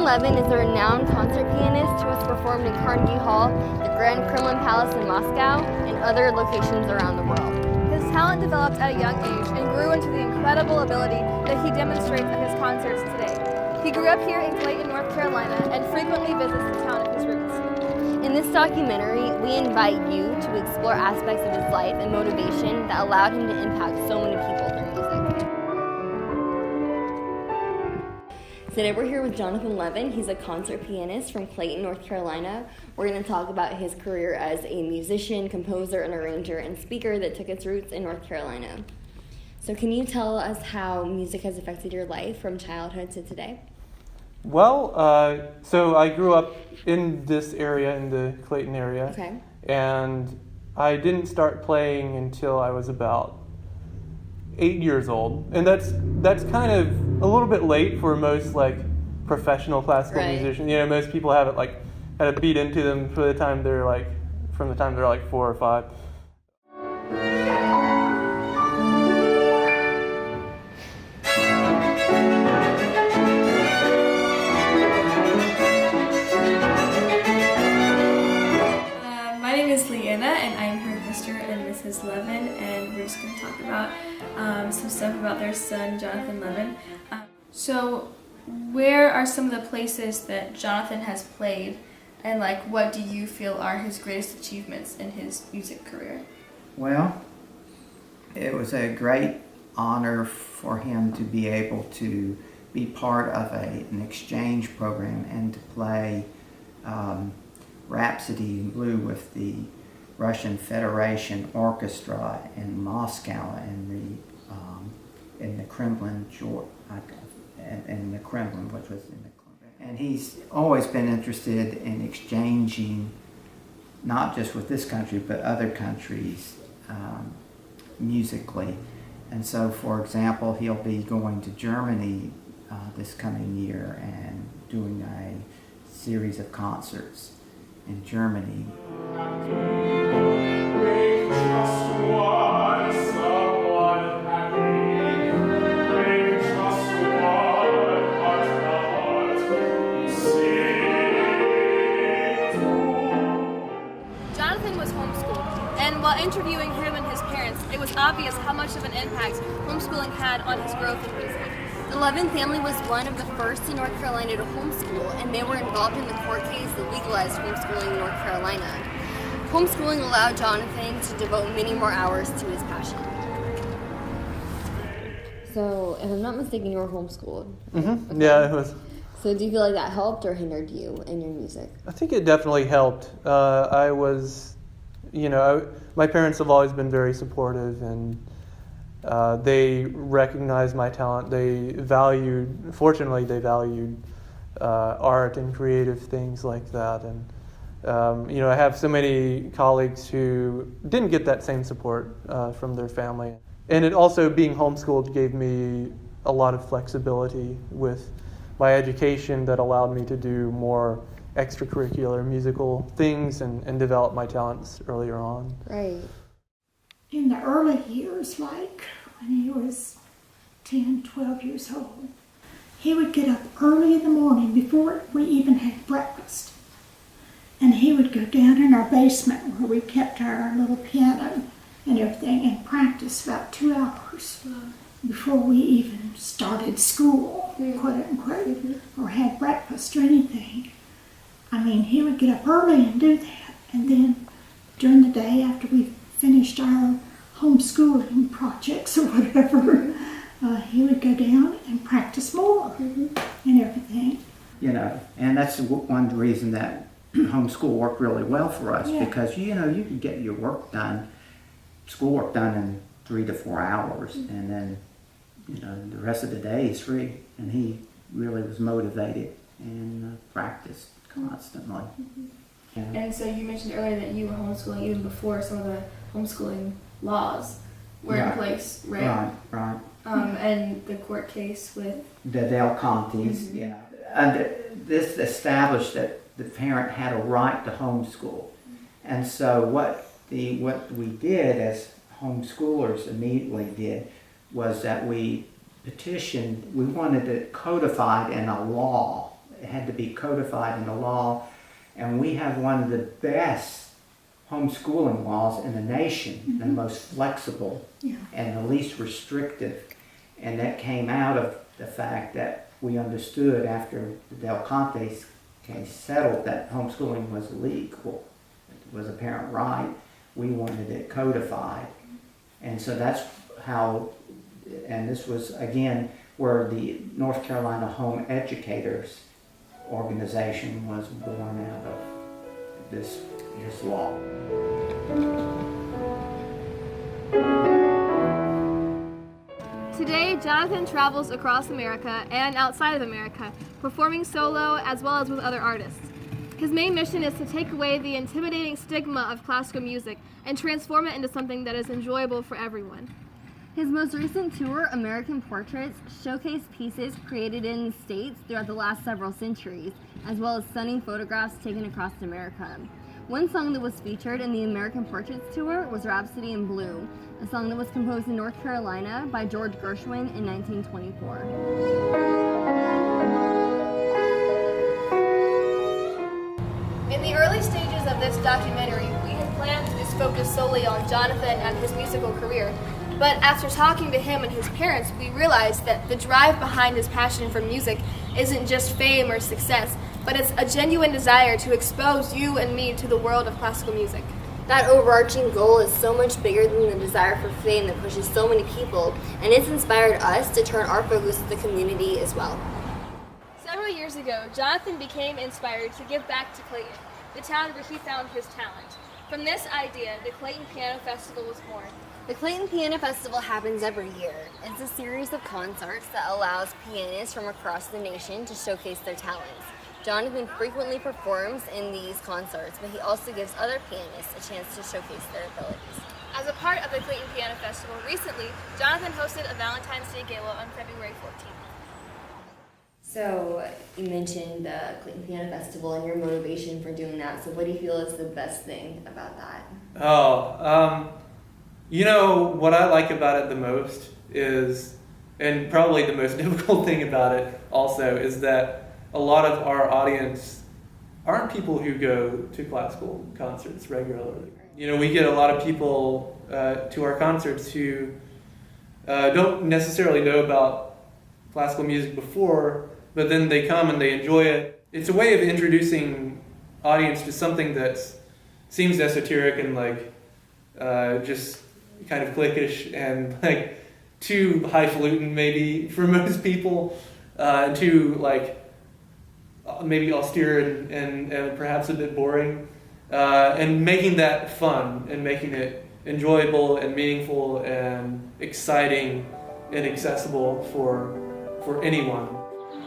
Levin is a renowned concert pianist who has performed in Carnegie Hall, the Grand Kremlin Palace in Moscow, and other locations around the world. His talent developed at a young age and grew into the incredible ability that he demonstrates at his concerts today. He grew up here in Clayton, North Carolina, and frequently visits the town of his roots. In this documentary, we invite you to explore aspects of his life and motivation that allowed him to impact so many people through music. Today we're here with Johnathan Levin. He's a concert pianist from Clayton, North Carolina. We're going to talk about his career as a musician, composer, and arranger and speaker that took its roots in North Carolina. So can you tell us how music has affected your life from childhood to today? Well, so I grew up in this area, in the Clayton area. Okay. And I didn't start playing until I was about 8 years old. And that's kind of a little bit late for most professional classical musicians. You know, most people have it had it beat into them from the time they're 4 or 5. My name is Leanna, and I'm her Mr. and Mrs. Levin, and we're just going to talk about some stuff about their son, Johnathan Levin. So, where are some of the places that Johnathan has played, and what do you feel are his greatest achievements in his music career? Well, it was a great honor for him to be able to be part of an exchange program and to play Rhapsody in Blue with the Russian Federation Orchestra in Moscow in the Kremlin, in the Kremlin, which was in the Kremlin. And he's always been interested in exchanging, not just with this country, but other countries musically. And so, for example, he'll be going to Germany this coming year and doing a series of concerts in Germany. Johnathan was homeschooled, and while interviewing him and his parents, it was obvious how much of an impact homeschooling had on his growth in music. The Levin family was one of the first in North Carolina to homeschool, and they were involved in the court case that legalized homeschooling in North Carolina. Homeschooling allowed Johnathan to devote many more hours to his passion. So, if I'm not mistaken, you were homeschooled. Mm-hmm. Okay. Yeah, it was. So do you feel like that helped or hindered you in your music? I think it definitely helped. My parents have always been very supportive, and they recognized my talent. Fortunately, they valued art and creative things like that. And, I have so many colleagues who didn't get that same support from their family. And it also, being homeschooled, gave me a lot of flexibility with my education that allowed me to do more extracurricular musical things and develop my talents earlier on. Right. In the early years, like when he was 10, 12 years old, he would get up early in the morning before we even had breakfast. And he would go down in our basement where we kept our little piano and everything and practice about 2 hours before we even started school, quote unquote, or had breakfast or anything. I mean, he would get up early and do that. And then during the day, after we finished our homeschooling projects or whatever, he would go down and practice more and everything. And that's one reason that homeschool worked really well for us, because you could get your work done, schoolwork done in 3 to 4 hours, and then the rest of the day is free. And he really was motivated and practiced constantly. And so you mentioned earlier that you were homeschooling even before some of the homeschooling laws were in place, right? Right. And the court case with The Del Contes, And this established that the parent had a right to homeschool. And so what we did as homeschoolers immediately did was that we petitioned, we wanted it codified in a law it had to be codified in the law. And we have one of the best homeschooling laws in the nation, the most flexible and the least restrictive. And that came out of the fact that we understood after the Del Conte's case settled that homeschooling was legal, it was a parent right. We wanted it codified. And so that's how, and this was again where the North Carolina Home Educators organization was born out of this law. Today, Johnathan travels across America and outside of America, performing solo as well as with other artists. His main mission is to take away the intimidating stigma of classical music and transform it into something that is enjoyable for everyone. His most recent tour, American Portraits, showcased pieces created in the States throughout the last several centuries, as well as stunning photographs taken across America. One song that was featured in the American Portraits tour was Rhapsody in Blue, a song that was composed in North Carolina by George Gershwin in 1924. In the early stages of this documentary, we had planned to just focus solely on Johnathan and his musical career. But after talking to him and his parents, we realized that the drive behind his passion for music isn't just fame or success, but it's a genuine desire to expose you and me to the world of classical music. That overarching goal is so much bigger than the desire for fame that pushes so many people, and it's inspired us to turn our focus to the community as well. Several years ago, Johnathan became inspired to give back to Clayton, the town where he found his talent. From this idea, the Clayton Piano Festival was born. The Clayton Piano Festival happens every year. It's a series of concerts that allows pianists from across the nation to showcase their talents. Johnathan frequently performs in these concerts, but he also gives other pianists a chance to showcase their abilities. As a part of the Clayton Piano Festival, recently, Johnathan hosted a Valentine's Day Gala on February 14th. So you mentioned the Clayton Piano Festival and your motivation for doing that. So what do you feel is the best thing about that? You know, what I like about it the most is, and probably the most difficult thing about it also, is that a lot of our audience aren't people who go to classical concerts regularly. You know, we get a lot of people to our concerts who don't necessarily know about classical music before, but then they come and they enjoy it. It's a way of introducing audience to something that seems esoteric and like just kind of cliquish and like too highfalutin maybe for most people, too like maybe austere and perhaps a bit boring, and making that fun and making it enjoyable and meaningful and exciting and accessible for anyone.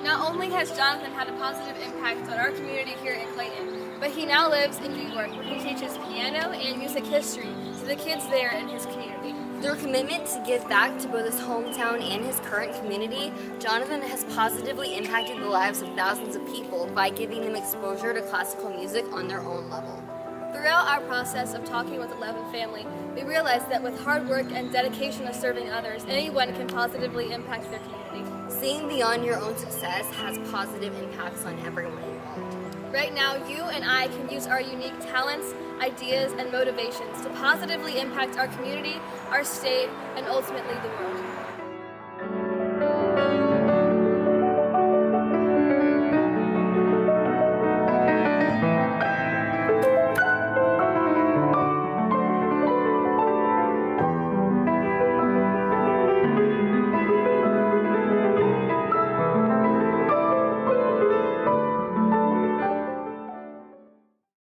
Not only has Johnathan had a positive impact on our community here in Clayton, but he now lives in New York where he teaches piano and music history to the kids there in his community. Through commitment to give back to both his hometown and his current community, Johnathan has positively impacted the lives of thousands of people by giving them exposure to classical music on their own level. Throughout our process of talking with the Levin family, we realized that with hard work and dedication to serving others, anyone can positively impact their community. Seeing beyond your own success has positive impacts on everyone involved. Right now, you and I can use our unique talents, ideas, and motivations to positively impact our community, our state, and ultimately the world.